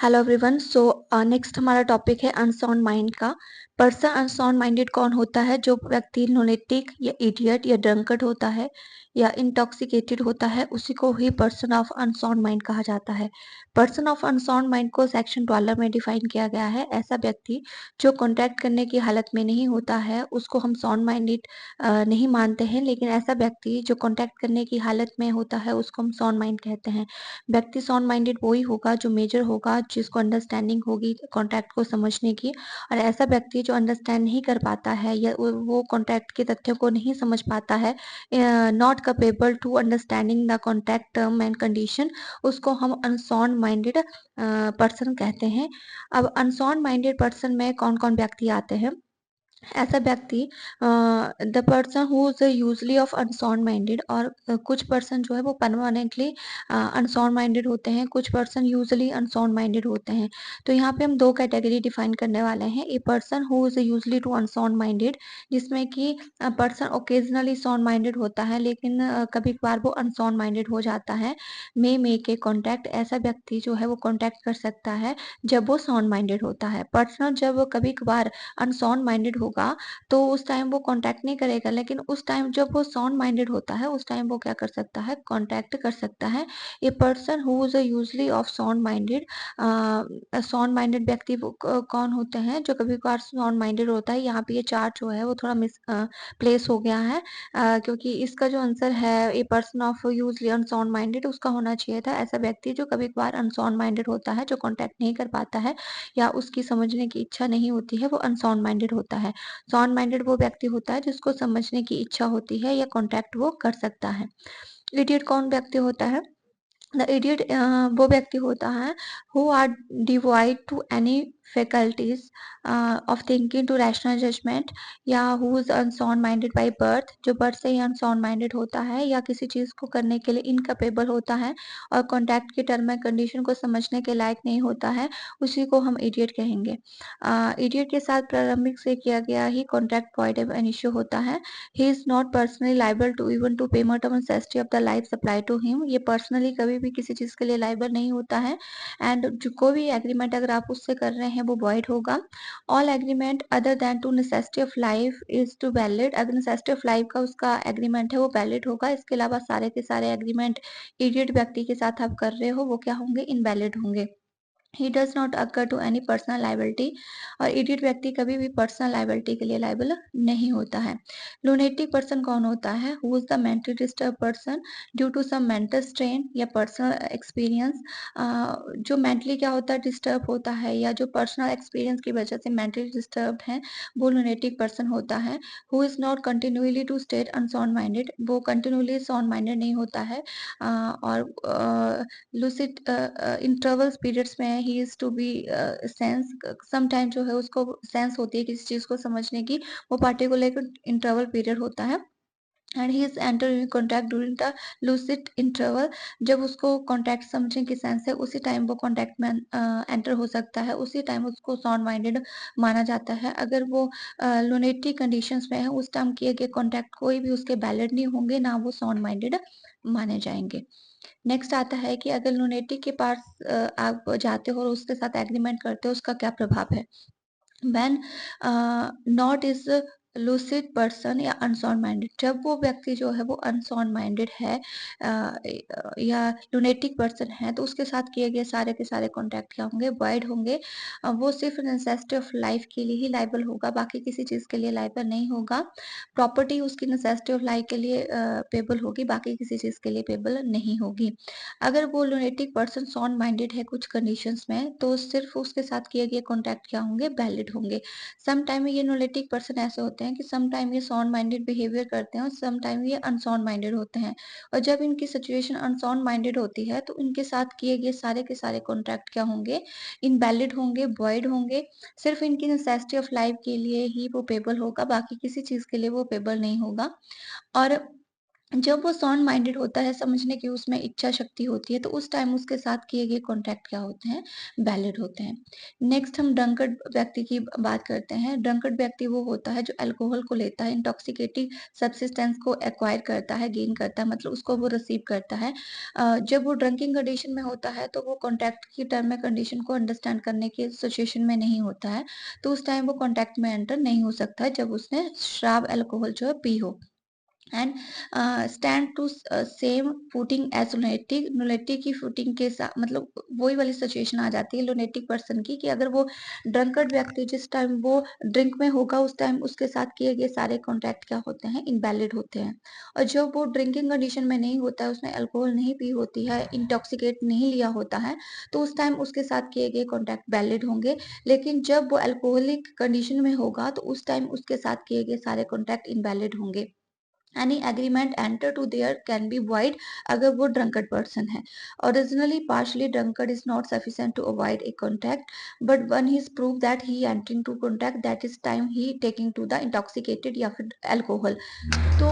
Hello everyone. Next हमारा topic है unsound mind का। पर्सन अनसाउंड माइंडेड कौन होता है? जो व्यक्ति लुनेटिक या इडियट या ड्रंकर्ड होता है या इंटॉक्सिकेटेड होता है, उसी को ही पर्सन ऑफ अनसाउंड माइंड कहा जाता है। पर्सन ऑफ अनसाउंड माइंड को सेक्शन 12 में डिफाइन किया गया है। ऐसा व्यक्ति जो कॉन्टैक्ट करने की हालत में नहीं होता है, उसको हम साउंड माइंडेड नहीं मानते हैं, लेकिन ऐसा व्यक्ति जो कॉन्टैक्ट करने की हालत में होता है, उसको हम साउंड माइंड कहते हैं। व्यक्ति साउंड माइंडेड वही होगा जो मेजर होगा, जिसको अंडरस्टैंडिंग होगी कॉन्टेक्ट को समझने की। और ऐसा व्यक्ति जो अंडरस्टैंड नहीं कर पाता है या वो कॉन्टेक्ट के तथ्यों को नहीं समझ पाता है, not capable to understanding the contact term and condition, उसको हम अनसाउंड माइंडेड पर्सन कहते हैं। अब अनसाउंड माइंडेड पर्सन में कौन कौन व्यक्ति आते हैं? ऐसा व्यक्ति the person who is usually of unsound minded, और कुछ पर्सन जो है वो परमानेंटली अनसाउंड माइंडेड होते हैं, कुछ पर्सन यूजली अनसाउंड माइंडेड होते हैं। तो यहाँ पे हम दो कैटेगरी डिफाइन करने वाले हैं। A person who is usually to unsound minded, जिसमें कि पर्सन ओकेजनली साउंड माइंडेड होता है, लेकिन कभी कभार वो अनसाउंड माइंडेड हो जाता है। मे मेक ए कॉन्टैक्ट, ऐसा व्यक्ति जो है वो कॉन्टैक्ट कर सकता है जब वो साउंड माइंडेड होता है। पर्सन जब कभी कभार अनसाउंड माइंडेड होगा तो उस टाइम वो कांटेक्ट नहीं करेगा, लेकिन उस टाइम जब वो साउंड माइंडेड होता है, उस टाइम वो क्या कर सकता है? कांटेक्ट कर सकता है। ए person who is usually of sound minded, sound minded व्यक्ति वो कौन होते हैं? जो कभी कभार साउंड माइंडेड होता है। यहाँ पे ये चार्ट जो है वो थोड़ा मिस प्लेस हो गया है, क्योंकि इसका जो आंसर है a person of usually unsound minded, उसका होना चाहिए था ऐसा व्यक्ति जो कभी कभार अनसाउंड माइंडेड होता है, जो कांटेक्ट नहीं कर पाता है या उसकी समझने की इच्छा नहीं होती है, वो अनसाउंड माइंडेड होता है। साउंड माइंडेड वो व्यक्ति होता है जिसको समझने की इच्छा होती है या कॉन्टैक्ट वो कर सकता है। इडियट कौन व्यक्ति होता है? द इडियट वो व्यक्ति होता है who are devoid to any faculties of thinking to rational judgement, या who is unsound minded by birth, जो बर्थ से ही अनसाउंड माइंडेड होता है या किसी चीज को करने के लिए इनकैपेबल होता है और कॉन्टैक्ट के टर्म एंड कंडीशन को समझने के लायक नहीं होता है, उसी को हम इडियट कहेंगे। इडियट के साथ प्रारंभिक से किया गया ही contact point of an issue होता है। He is not personally liable to even to payment of necessity of the life supply to him, ये पर्सनली कभी भी किसी चीज के लिए लाइबल नहीं होता है। एंड जो कोई भी एग्रीमेंट अगर आप उससे कर रहे हैं वो वॉइड होगा। All agreement other than to necessity of life is to valid, अगर नेसेसिटी ऑफ लाइफ का उसका एग्रीमेंट है वो वैलिड होगा। इसके अलावा सारे के सारे एग्रीमेंट इडियट व्यक्ति के साथ आप कर रहे हो वो क्या होंगे? इनवैलिड होंगे। He does not occur to any personal liability, और इडियट व्यक्ति कभी भी पर्सनल लाइबिलिटी के लिए लाइबल नहीं होता है। लुनेटिक पर्सन कौन होता है? Who is the mentally disturb person due to some mental strain या पर्सनल एक्सपीरियंस, जो मेंटली क्या होता है? डिस्टर्ब होता है, या जो पर्सनल एक्सपीरियंस की वजह से मेंटली डिस्टर्ब है, वो लुनेटिक पर्सन होता है। Who is not continuously to state unsound minded, वो कंटिन्यूअली साउंड माइंडेड नहीं होता है। और लूसिड इंटरवल्स पीरियड्स में he is to be sense, some time जो है उसको सेंस होती है किसी चीज को समझने की, वो पार्टिकुलर इंटरवल पीरियड होता है। And he is enter in contact during the lucid interval, जब उसको कॉन्टैक्ट समझने की सेंस है उसी टाइम वो कॉन्टैक्ट में एंटर हो सकता है, उसी टाइम उसको साउंड माइंडेड माना जाता है। अगर वो लुनेटिक कंडीशंस में है, उस टाइम किए गए कॉन्टैक्ट कोई भी उसके वैलिड नहीं होंगे, ना वो साउंड माइंडेड माने जाएंगे। नेक्स्ट आता है कि अगर लुनेटिक के पास आप जाते हो और उसके साथ एग्रीमेंट करते हो, उसका क्या प्रभाव है? When not is lucid person या अनसाउंड माइंडेड, जब वो व्यक्ति जो है वो अनसाउंड माइंडेड है या लुनेटिक पर्सन है, तो उसके साथ किए गए सारे के सारे कॉन्टैक्ट क्या होंगे? वॉइड होंगे। वो सिर्फ नेसेसिटी ऑफ लाइफ के लिए ही लाइबल होगा, बाकी किसी चीज के लिए लाइबल नहीं होगा। प्रॉपर्टी उसकी नेसेसिटी ऑफ लाइफ के लिए पेबल होगी, बाकी किसी चीज के लिए पेबल नहीं होगी। अगर वो लुनेटिक पर्सन साउंड माइंडेड है कुछ कंडीशंस में, तो सिर्फ उसके साथ किए गए कॉन्टैक्ट क्या होंगे? वैलिड होंगे। सम टाइम ये लुनेटिक पर्सन ऐसे होते हैं कि सम टाइम ये साउंड माइंडेड बिहेवियर करते हैं और सम टाइम ये अनसाउंड माइंडेड होते हैं। और जब इनकी सिचुएशन अनसाउंड माइंडेड होती है, तो इनके साथ किए गए सारे के सारे कॉन्ट्रैक्ट क्या होंगे? इनवैलिड होंगे, वॉइड होंगे। सिर्फ इनकी नेसेसिटी ऑफ लाइफ के लिए ही वो पेबल होगा, बाकी किसी चीज के लिए वो पेबल नहीं होगा। और जब वो साउंड माइंडेड होता है, समझने की उसमें इच्छा शक्ति होती है, तो उस टाइम उसके साथ किए गए कॉन्टैक्ट क्या होते हैं? वैलिड होते हैं। नेक्स्ट हम ड्रंकर्ड व्यक्ति की बात करते हैं। ड्रंकर्ड व्यक्ति वो होता है जो अल्कोहल को लेता है, इंटॉक्सिकेटिंग सब्सटेंस को एक्वायर करता है, गेन करता है, मतलब उसको वो रिसीव करता है। जब वो ड्रिंकिंग कंडीशन में होता है, तो वो कॉन्टैक्ट की टर्म एंड कंडीशन को अंडरस्टैंड करने की सिचुएशन में नहीं होता है, तो उस टाइम वो कॉन्टैक्ट में एंटर नहीं हो सकता है, जब उसने शराब, अल्कोहल जो है पी हो। And stand to same footing as lunatic. Lunatic की फुटिंग के साथ, मतलब वही वाली सिचुएशन आ जाती है लुनेटिक पर्सन की, कि अगर वो ड्रंकर्ड व्यक्ति जिस टाइम वो ड्रिंक में होगा, उस टाइम उसके साथ किए गए सारे कॉन्टैक्ट क्या होते हैं? इनवैलिड होते हैं। और जब वो ड्रिंकिंग कंडीशन में नहीं होता है, उसने अल्कोहल नहीं पी होती है, इंटॉक्सिकेट नहीं लिया होता है, तो उस टाइम उसके साथ किए गए कॉन्टैक्ट वैलिड होंगे। लेकिन जब वो अल्कोहलिक कंडीशन में होगा, तो उस टाइम उसके साथ किए गए सारे कॉन्टैक्ट इनवैलिड होंगे। Any agreement enter to there can be void अगर वो ड्रंकर्ड पर्सन है। Originally partially drunkard is not sufficient to avoid a contact, but when he is proved that he entering to contact, that is time he taking to the intoxicated या फिर alcohol. तो